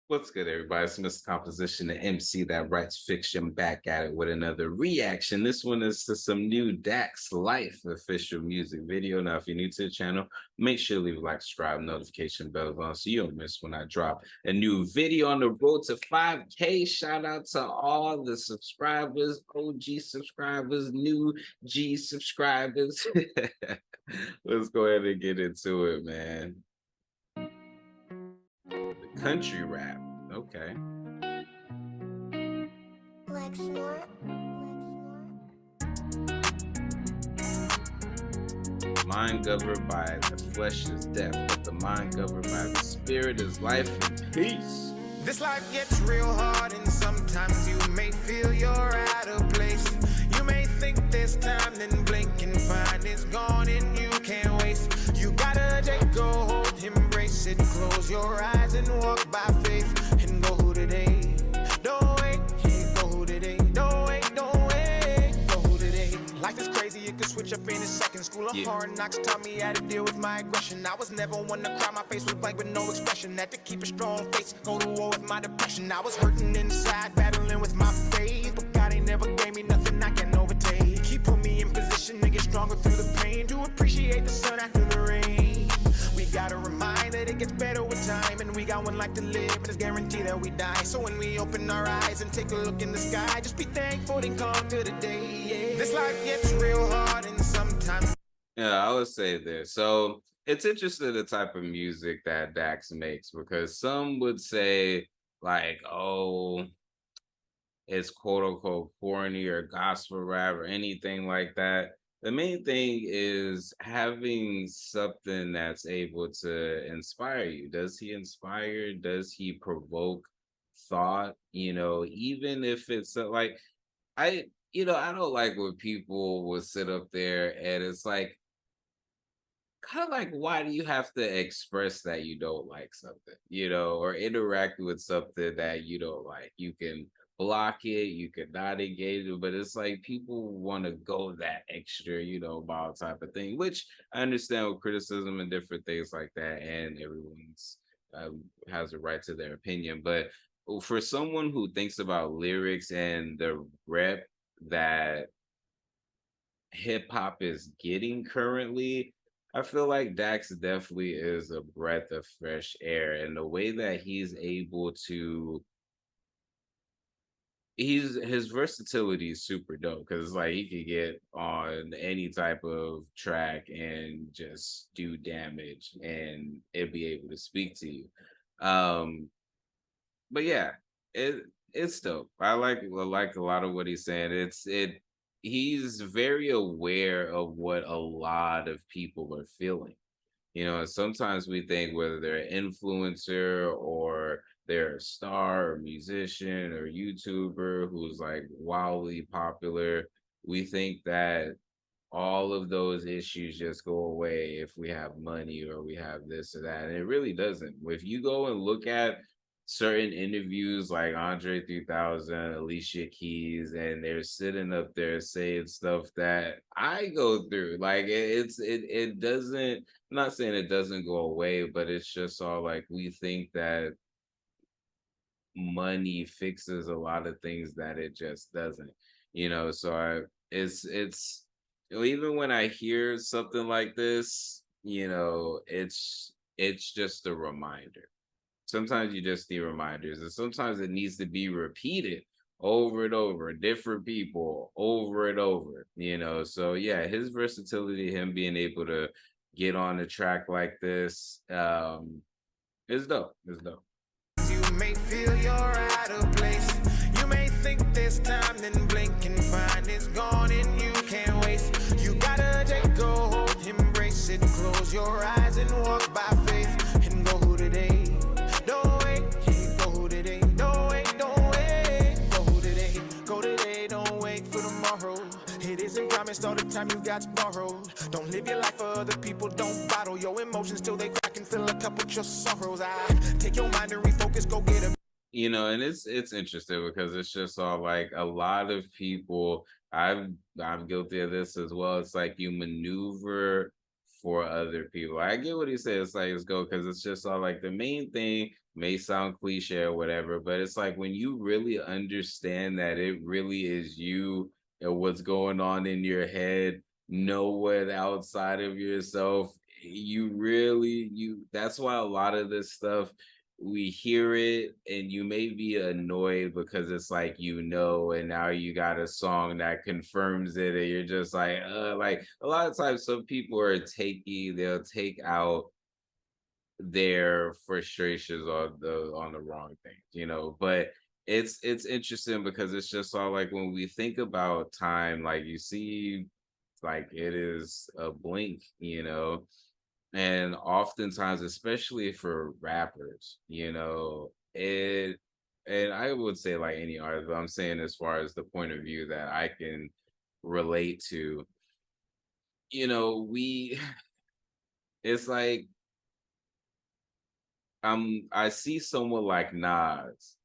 What's good, everybody? It's Mr. Composition, the MC that writes fiction, back at it with another reaction. This one is to some new Dax Life official music video. Now, if you're new to the channel, make sure to leave a like, subscribe, notification bell on so you don't miss when I drop a new video on the road to 5K. Shout out to all the subscribers, OG subscribers, new G subscribers. Let's go ahead and get into it, man. Country rap. Okay. Like snort. Mind governed by the flesh is death, but the mind governed by the spirit is life and peace. This life gets real hard, and sometimes you may feel you're out of place. You may think there's time, then blink and find it's gone and you can't waste. You gotta take a hold, embrace it, close your eyes and walk by faith and go today. Don't wait, go today. Don't wait, go today. Life is crazy, it could switch up in a second. School of hard knocks taught me how to deal with my aggression. I was never one to cry, my face was blank with no expression. Had to keep a strong face, go to war with my depression. I was hurting inside, battling with my faith, but God ain't never gave me nothing I can overtake. He put me in position to get stronger through the pain, to appreciate the sun after the rain. We gotta remind that it gets better with time, and we got one life to live, and it's guaranteed that we die. So when we open our eyes and take a look in the sky, just be thankful and conquer the day. Yeah. This life gets real hard, and sometimes. Yeah, I would say this. So it's interesting the type of music that Dax makes, because some would say, like, oh, it's quote unquote corny or gospel rap or anything like that. The main thing is having something that's able to inspire you. Does he inspire? Does he provoke thought? Even if it's like, I don't like when people will sit up there and it's like, kind of like, why do you have to express that you don't like something, or interact with something that you don't like? You can block it, you can not engage it, but it's like people want to go that extra, about type of thing, which I understand with criticism and different things like that, and everyone's has a right to their opinion. But for someone who thinks about lyrics and the rep that hip hop is getting currently, I feel like Dax definitely is a breath of fresh air, and the way that he's able to, his versatility is super dope, because like he could get on any type of track and just do damage and it'd be able to speak to you. Um, but yeah, it's dope. I like a lot of what he's saying. He's very aware of what a lot of people are feeling. Sometimes we think whether they're an influencer or they're a star or musician or YouTuber who's like wildly popular, we think that all of those issues just go away if we have money or we have this or that. And it really doesn't. If you go and look at certain interviews like Andre 3000, Alicia Keys, and they're sitting up there saying stuff that I go through. Like it doesn't, I'm not saying it doesn't go away, but it's just all like we think that money fixes a lot of things that it just doesn't. So even when I hear something like this, it's just a reminder. Sometimes you just need reminders, and sometimes it needs to be repeated over and over, different people over and over, So yeah, his versatility, him being able to get on a track like this, is dope. It's dope. You may feel you're out of place. You may think there's time, then blink and find it's gone and you can't waste. You gotta take a hold, embrace it, close your eyes and walk by faith and go today. Don't wait, go today. Don't wait, go today. Go today, don't wait for tomorrow. It isn't promised all the time, you got borrowed. Don't live your life for other people, don't bottle your emotions till they crack and fill a cup with your sorrows. Take your mind and refocus, go get a. And it's interesting because it's just all like a lot of people, I'm guilty of this as well. It's like you maneuver for other people. I get what he says, it's like it's go, because it's just all like the main thing may sound cliche or whatever, but it's like when you really understand that it really is you and what's going on in your head, no one outside of yourself, you really you that's why a lot of this stuff we hear it and you may be annoyed because it's like and now you got a song that confirms it and you're just like a lot of times some people are they'll take out their frustrations on the wrong things, but it's interesting because it's just all like when we think about time, like you see like it is a blink, and oftentimes, especially for rappers, and I would say like any artist, but I'm saying as far as the point of view that I can relate to, we it's like I see someone like Nas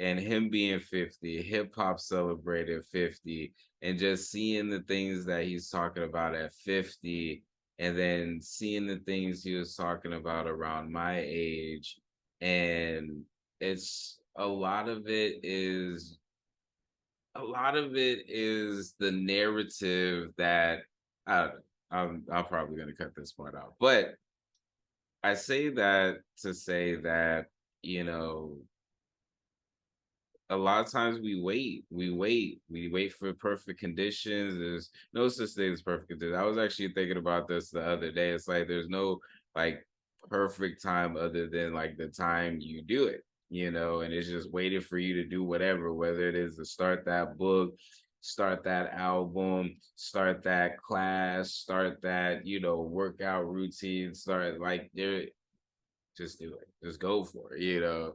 and him being 50, hip hop celebrated 50, and just seeing the things that he's talking about at 50, and then seeing the things he was talking about around my age. And it's a lot of it is the narrative that I don't know. I'm probably gonna cut this part out. But I say that to say that, you know, a lot of times we wait for perfect conditions. There's no such thing as perfect conditions. I was actually thinking about this the other day. It's like there's no like perfect time other than like the time you do it, and it's just waiting for you to do whatever, whether it is to start that book, start that album, start that class, start that, workout routine, start like there just do it. Just go for it.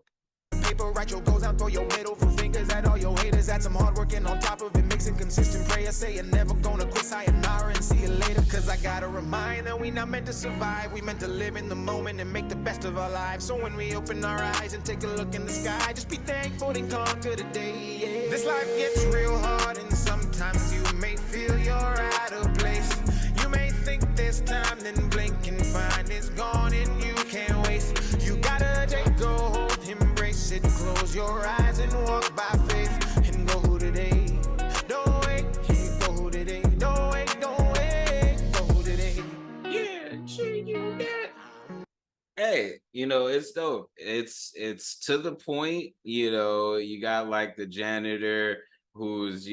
Paper, write your goals out, throw your middle fingers at all your haters. Add some hard work and on top of it, mixing consistent prayer. Say you're never gonna quit, sayonara and see you later. Cause I gotta remind that we not meant to survive. We meant to live in the moment and make the best of our lives. So when we open our eyes and take a look in the sky, just be thankful and conquer the day. Yeah. This life gets real hard and sometimes you may feel you're out of place. You may think there's time, then blink and find it's gone and you can't waste. You gotta take go hold, embrace it, close your eyes and walk by faith and go today. Don't wait, go today. Don't wait, go today. Yeah, sure you that. Hey, it's dope. It's to the point, you got like the janitor who's,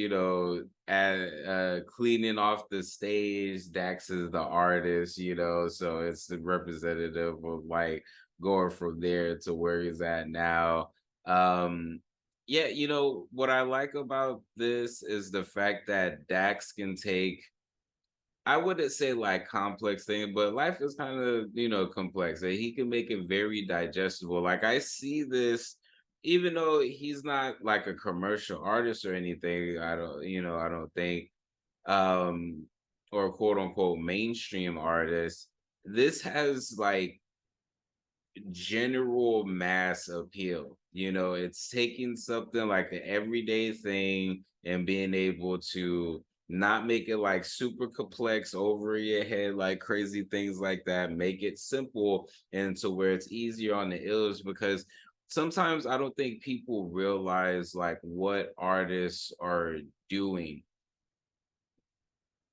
cleaning off the stage. Dax is the artist, so it's the representative of like going from there to where he's at now. Yeah, what I like about this is the fact that Dax can take, I wouldn't say like complex thing, but life is kind of, complex. And he can make it very digestible. Like I see this, even though he's not like a commercial artist or anything, I don't think, um, or quote unquote mainstream artist. This has like general mass appeal. It's taking something like an everyday thing and being able to not make it like super complex over your head, like crazy things like that. Make it simple and to where it's easier on the ears because sometimes I don't think people realize like what artists are doing.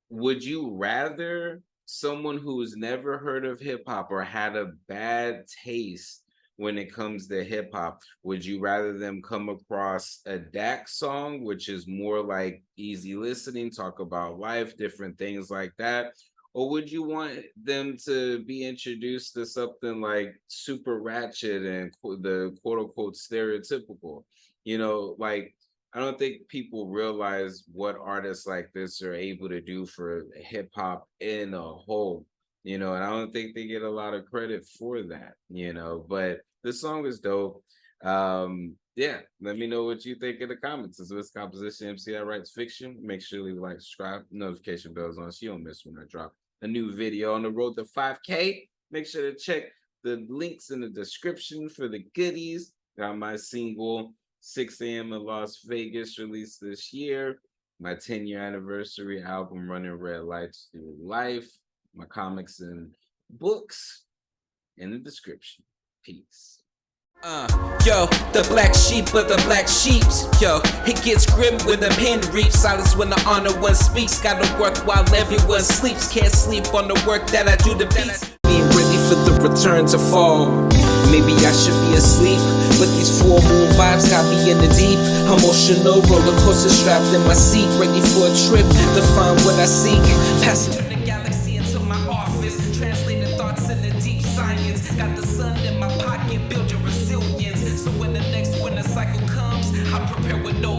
Would you rather someone who's never heard of hip hop or had a bad taste when it comes to hip hop, would you rather them come across a Dax song, which is more like easy listening, talk about life, different things like that? Or would you want them to be introduced to something like super ratchet and the quote unquote stereotypical? Like I don't think people realize what artists like this are able to do for hip hop in a whole, and I don't think they get a lot of credit for that, but the song is dope. Yeah, let me know what you think in the comments. This is Composition MC that writes fiction. Make sure you leave a like, subscribe, notification bells on so you don't miss when I drop a new video on the road to 5K. Make sure to check the links in the description for the goodies. Got my single 6 a.m. in Las Vegas released this year. My 10-year anniversary album, Running Red Lights Through Life. My comics and books in the description. Peace. Yo, the black sheep of the black sheeps. Yo, it gets grim when the pen reaps. Silence when the honor one speaks. Gotta work while everyone sleeps. Can't sleep on the work that I do to beats. Being ready for the return to fall. Maybe I should be asleep, but these full moon vibes got me in the deep. Emotional roller coaster strapped in my seat, ready for a trip to find what I seek. Passing through the galaxy into my office, translating thoughts into deep science. Got the sun in my pocket, build your resilience. So when the next winter cycle comes, I prepare with no